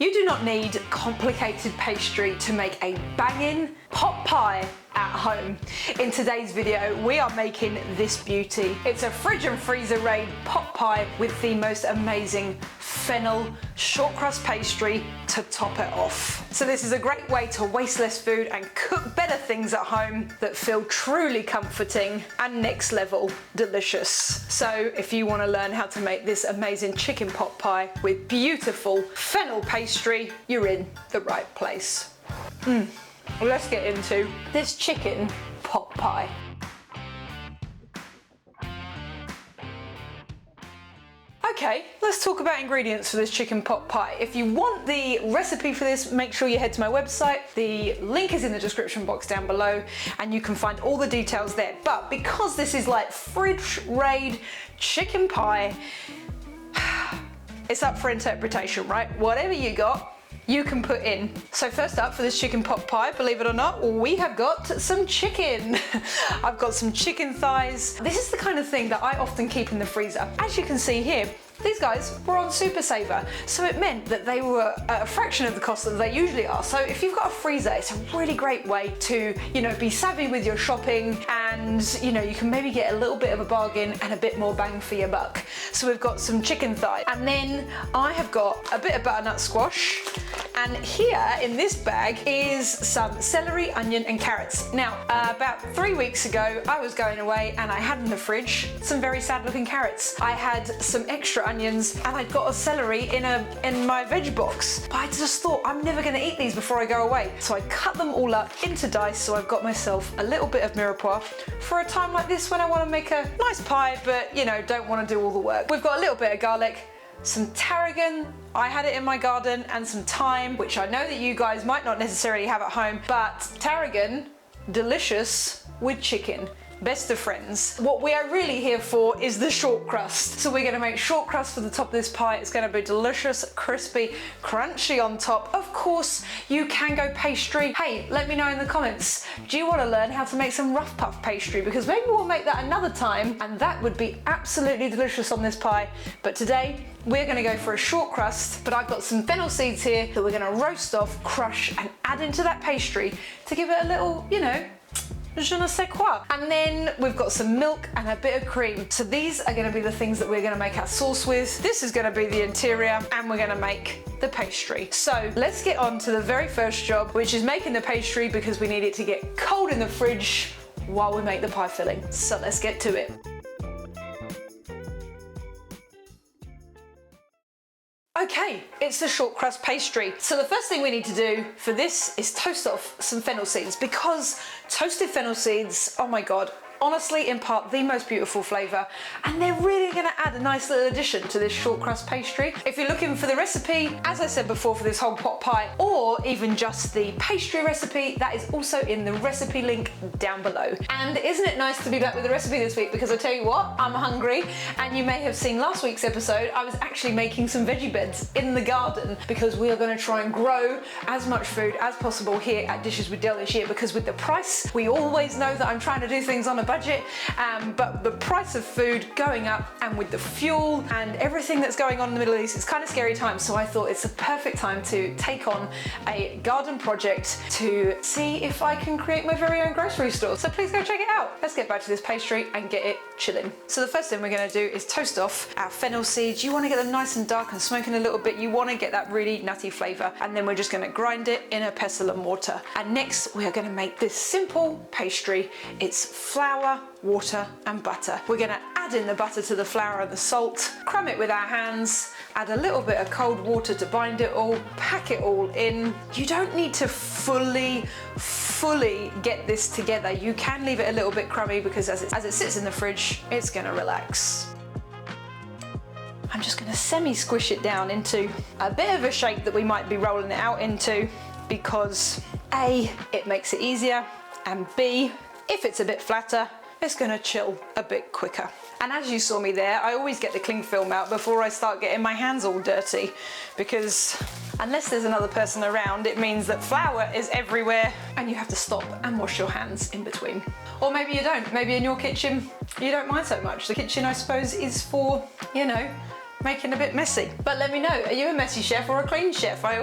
You do not need complicated pastry to make a banging pot pie at home. In today's video, we are making this beauty. It's a fridge and freezer raid pot pie with the most amazing fennel short crust pastry to top it off. So this is a great way to waste less food and cook better things at home that feel truly comforting and next level delicious. So if you want to learn how to make this amazing chicken pot pie with beautiful fennel pastry, you're in the right place. Let's get into this chicken pot pie. Okay, let's talk about ingredients for this chicken pot pie. If you want the recipe for this, make sure you head to my website. The link is in the description box down below and you can find all the details there. But because this is like fridge raid chicken pie, it's up for interpretation, right? Whatever you got, you can put in. So first up for this chicken pot pie, believe it or not, we have got some chicken. I've got some chicken thighs. This is the kind of thing that I often keep in the freezer. As you can see here, these guys were on Super Saver, so it meant that they were a fraction of the cost that they usually are. So if you've got a freezer, it's a really great way to, be savvy with your shopping, and you can maybe get a little bit of a bargain and a bit more bang for your buck. So we've got some chicken thigh, and then I have got a bit of butternut squash, and here in this bag is some celery, onion and carrots. Now, about 3 weeks ago, I was going away and I had in the fridge some very sad looking carrots. I had some extra onions and I'd got a celery in my veg box. But I just thought, I'm never gonna eat these before I go away. So I cut them all up into dice, so I've got myself a little bit of mirepoix for a time like this when I wanna make a nice pie, but don't wanna do all the work. We've got a little bit of garlic, some tarragon, I had it in my garden, and some thyme, which I know that you guys might not necessarily have at home, but tarragon, delicious with chicken. Best of friends. What we are really here for is the short crust. So we're gonna make short crust for the top of this pie. It's gonna be delicious, crispy, crunchy on top. Of course, you can go pastry. Hey, let me know in the comments, do you wanna learn how to make some rough puff pastry? Because maybe we'll make that another time, and that would be absolutely delicious on this pie. But today, we're gonna go for a short crust, but I've got some fennel seeds here that we're gonna roast off, crush, and add into that pastry to give it a little, je ne sais quoi. And then we've got some milk and a bit of cream. So these are gonna be the things that we're gonna make our sauce with. This is gonna be the interior, and we're gonna make the pastry. So let's get on to the very first job, which is making the pastry, because we need it to get cold in the fridge while we make the pie filling. So let's get to it. Okay, it's the short crust pastry. So the first thing we need to do for this is toast off some fennel seeds, because toasted fennel seeds, oh my God, honestly impart the most beautiful flavour, and they're really going to add a nice little addition to this short crust pastry. If you're looking for the recipe, as I said before, for this whole pot pie, or even just the pastry recipe, that is also in the recipe link down below. And isn't it nice to be back with the recipe this week? Because I tell you what, I'm hungry, and you may have seen last week's episode, I was actually making some veggie beds in the garden, because we are going to try and grow as much food as possible here at Dishes with Del this year, because with the price, we always know that I'm trying to do things on a budget, but the price of food going up, and with the fuel and everything that's going on in the Middle East, it's kind of scary times. So I thought it's a perfect time to take on a garden project to see if I can create my very own grocery store. So please go check it out. Let's get back to this pastry and get it chilling. So the first thing we're going to do is toast off our fennel seeds. You want to get them nice and dark and smoking a little bit. You want to get that really nutty flavour, and then we're just going to grind it in a pestle and mortar. And next we are going to make this simple pastry. It's flour, water and butter. We're going to add in the butter to the flour and the salt, crumb it with our hands, add a little bit of cold water to bind it all, pack it all in. You don't need to fully get this together. You can leave it a little bit crummy, because as it sits in the fridge, it's going to relax. I'm just going to semi-squish it down into a bit of a shape that we might be rolling it out into, because A, it makes it easier, and B, if it's a bit flatter, it's going to chill a bit quicker. And as you saw me there, I always get the cling film out before I start getting my hands all dirty, because unless there's another person around, it means that flour is everywhere and you have to stop and wash your hands in between. Or maybe you don't. Maybe in your kitchen, you don't mind so much. The kitchen, I suppose, is for, making a bit messy. But let me know, are you a messy chef or a clean chef? I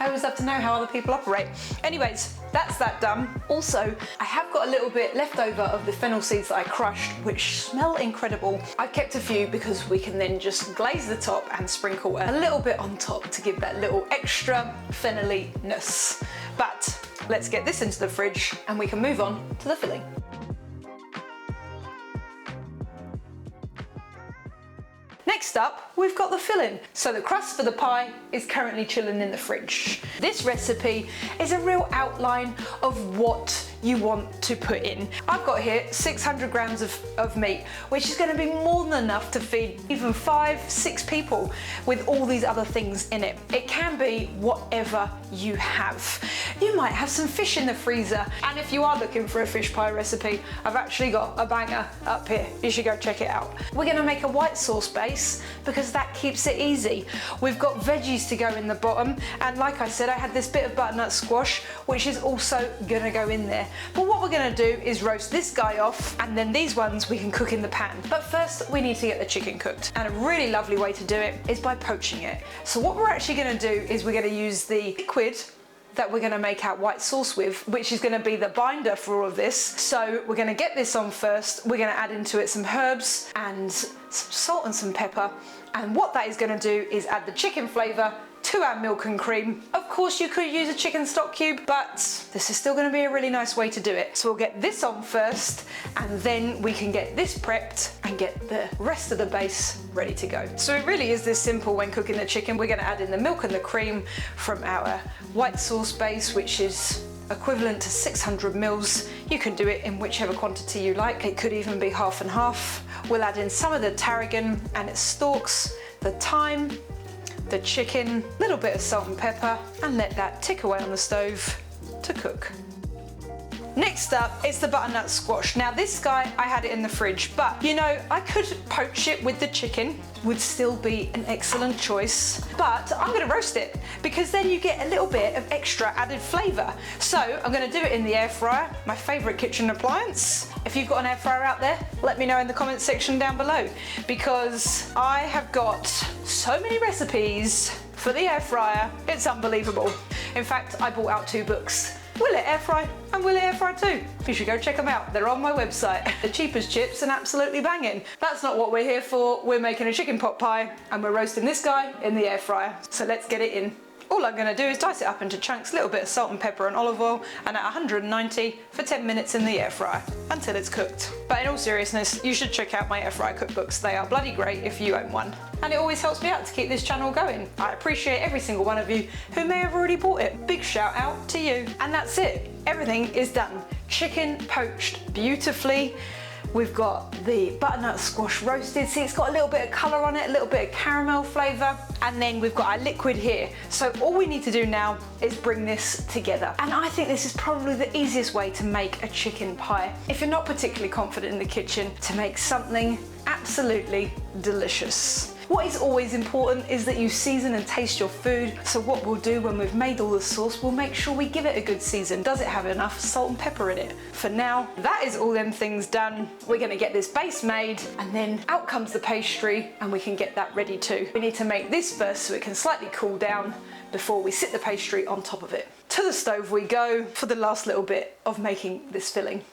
always love to know how other people operate. Anyways, that's that done. Also, I have got a little bit left over of the fennel seeds that I crushed, which smell incredible. I've kept a few because we can then just glaze the top and sprinkle a little bit on top to give that little extra fennelly-ness. But let's get this into the fridge and we can move on to the filling. Next up, we've got the filling. So the crust for the pie is currently chilling in the fridge. This recipe is a real outline of what you want to put in. I've got here 600 grams of meat, which is going to be more than enough to feed even 5-6 people with all these other things in it. It can be whatever you have. You might have some fish in the freezer, and if you are looking for a fish pie recipe, I've actually got a banger up here. You should go check it out. We're going to make a white sauce base because that keeps it easy. We've got veggies to go in the bottom, and like I said, I had this bit of butternut squash, which is also going to go in there. But what we're going to do is roast this guy off, and then these ones we can cook in the pan. But first we need to get the chicken cooked, and a really lovely way to do it is by poaching it. So what we're actually going to do is we're going to use the liquid that we're going to make our white sauce with, which is going to be the binder for all of this. So we're going to get this on first. We're going to add into it some herbs and some salt and some pepper. And what that is going to do is add the chicken flavour to our milk and cream. Of course, you could use a chicken stock cube, but this is still going to be a really nice way to do it. So we'll get this on first, and then we can get this prepped and get the rest of the base ready to go. So it really is this simple when cooking the chicken. We're going to add in the milk and the cream from our white sauce base, which is equivalent to 600 mils. You can do it in whichever quantity you like. It could even be half and half. We'll add in some of the tarragon and its stalks, the thyme, the chicken, a little bit of salt and pepper, and let that tick away on the stove to cook. Next up is the butternut squash. Now this guy, I had it in the fridge, but you know, I could poach it with the chicken, would still be an excellent choice, but I'm gonna roast it because then you get a little bit of extra added flavor. So I'm gonna do it in the air fryer, my favorite kitchen appliance. If you've got an air fryer out there, let me know in the comments section down below, because I have got so many recipes for the air fryer, it's unbelievable. In fact, I bought out 2 books. Will it air fry and will it air fry too? You should go check them out. They're on my website. The cheapest chips and absolutely banging. That's not what we're here for. We're making a chicken pot pie and we're roasting this guy in the air fryer. So let's get it in. All I'm going to do is dice it up into chunks, a little bit of salt and pepper and olive oil, and at 190 for 10 minutes in the air fryer until it's cooked. But in all seriousness, you should check out my air fryer cookbooks. They are bloody great if you own one. And it always helps me out to keep this channel going. I appreciate every single one of you who may have already bought it. Big shout out to you. And that's it. Everything is done. Chicken poached beautifully. We've got the butternut squash roasted. See, it's got a little bit of colour on it, a little bit of caramel flavour. And then we've got our liquid here. So all we need to do now is bring this together. And I think this is probably the easiest way to make a chicken pie. If you're not particularly confident in the kitchen, to make something absolutely delicious. What is always important is that you season and taste your food. So what we'll do when we've made all the sauce, we'll make sure we give it a good season. Does it have enough salt and pepper in it? For now, that is all them things done. We're gonna get this base made, and then out comes the pastry, and we can get that ready too. We need to make this first so it can slightly cool down before we sit the pastry on top of it. To the stove we go for the last little bit of making this filling.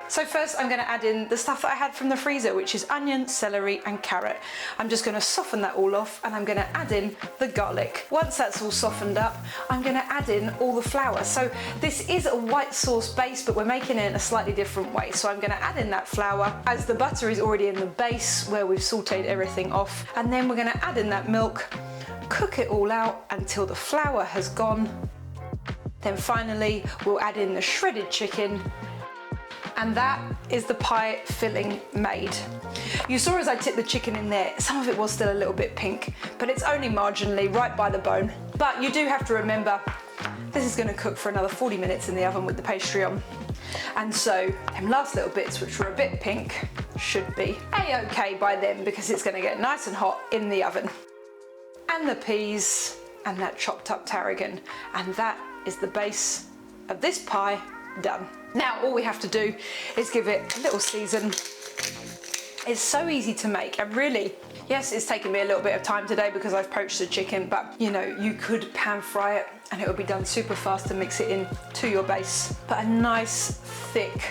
So first I'm going to add in the stuff that I had from the freezer, which is onion, celery and carrot. I'm just going to soften that all off, and I'm going to add in the garlic. Once that's all softened up, I'm going to add in all the flour. So this is a white sauce base, but we're making it in a slightly different way. So I'm going to add in that flour as the butter is already in the base where we've sauteed everything off. And then we're going to add in that milk, cook it all out until the flour has gone. Then finally, we'll add in the shredded chicken. And that is the pie filling made. You saw as I tipped the chicken in there, some of it was still a little bit pink, but it's only marginally, right by the bone. But you do have to remember, this is gonna cook for another 40 minutes in the oven with the pastry on. And so, them last little bits, which were a bit pink, should be a-okay by then, because it's gonna get nice and hot in the oven. And the peas, and that chopped up tarragon. And that is the base of this pie done. Now all we have to do is give it a little season. It's so easy to make, and really, yes, it's taken me a little bit of time today because I've poached the chicken, but you know, you could pan fry it and it would be done super fast to mix it in to your base. But a nice thick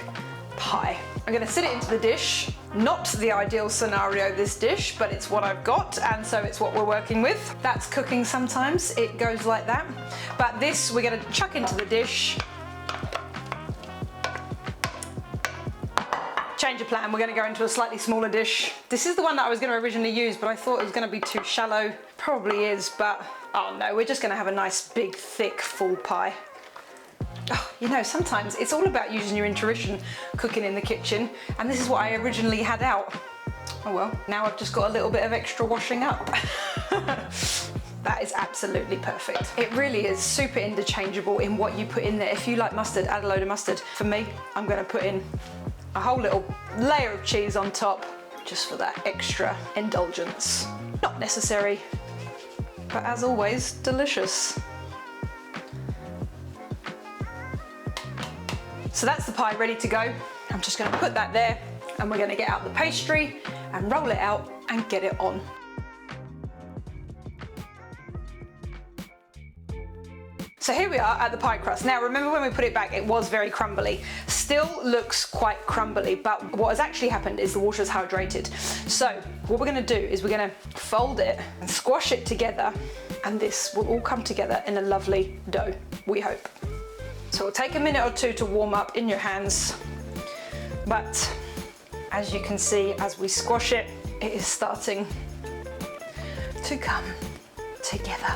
pie. I'm gonna sit it into the dish. Not the ideal scenario, this dish, but it's what I've got, and so it's what we're working with. That's cooking sometimes, it goes like that. But this we're gonna chuck into the dish. Change of plan, we're gonna go into a slightly smaller dish. This is the one that I was gonna originally use, but I thought it was gonna be too shallow. Probably is, but oh no, we're just gonna have a nice big, thick, full pie. Oh, you know, sometimes it's all about using your intuition cooking in the kitchen, and this is what I originally had out. Oh well, now I've just got a little bit of extra washing up. That is absolutely perfect. It really is super interchangeable in what you put in there. If you like mustard, add a load of mustard. For me, I'm gonna put in a whole little layer of cheese on top, just for that extra indulgence. Not necessary, but as always, delicious. So that's the pie ready to go. I'm just gonna put that there, and we're gonna get out the pastry and roll it out and get it on. So here we are at the pie crust. Now remember when we put it back, it was very crumbly. Still looks quite crumbly, but what has actually happened is the water's hydrated. So what we're gonna do is we're gonna fold it and squash it together, and this will all come together in a lovely dough, we hope. So it'll take a minute or two to warm up in your hands, but as you can see, as we squash it, it is starting to come together.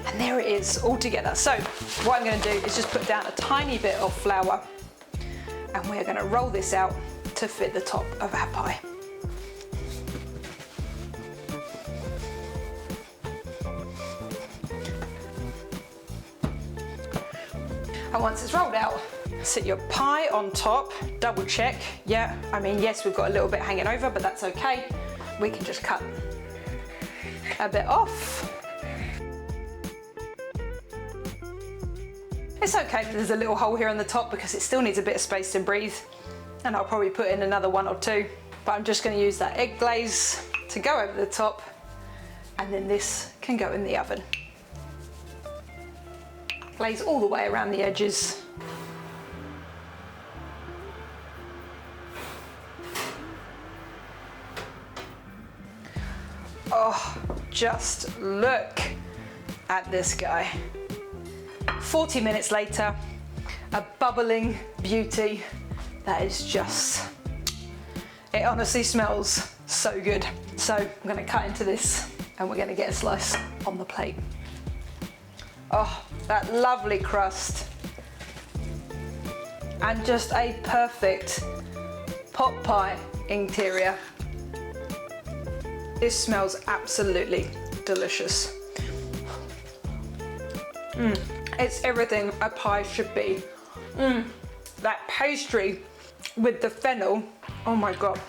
And there it is, all together. So what I'm gonna do is just put down a tiny bit of flour, and we're gonna roll this out to fit the top of our pie. And once it's rolled out, sit your pie on top, double check. Yeah, I mean, yes, we've got a little bit hanging over, but that's okay. We can just cut a bit off. It's okay if there's a little hole here on the top because it still needs a bit of space to breathe. And I'll probably put in another one or two, but I'm just gonna use that egg glaze to go over the top, and then this can go in the oven. Glaze all the way around the edges. Oh, just look at this guy. 40 minutes later, a bubbling beauty that is just, it honestly smells so good. So I'm gonna cut into this and we're gonna get a slice on the plate. Oh, that lovely crust. And just a perfect pot pie interior. This smells absolutely delicious. It's everything a pie should be. That pastry with the fennel, oh my God,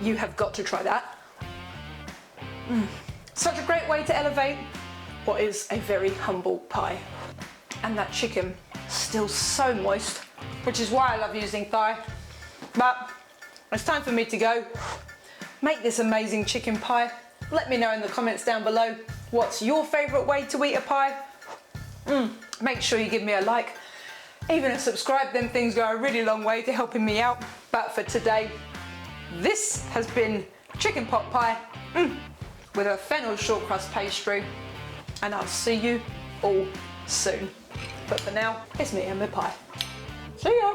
you have got to try that. Such a great way to elevate what is a very humble pie. And that chicken, still so moist, which is why I love using thigh. But it's time for me to go. Make this amazing chicken pie. Let me know in the comments down below, what's your favorite way to eat a pie? Make sure you give me a like, even a subscribe, them things go a really long way to helping me out. But for today, this has been chicken pot pie with a fennel shortcrust pastry, and I'll see you all soon. But for now, it's me and my pie. See ya!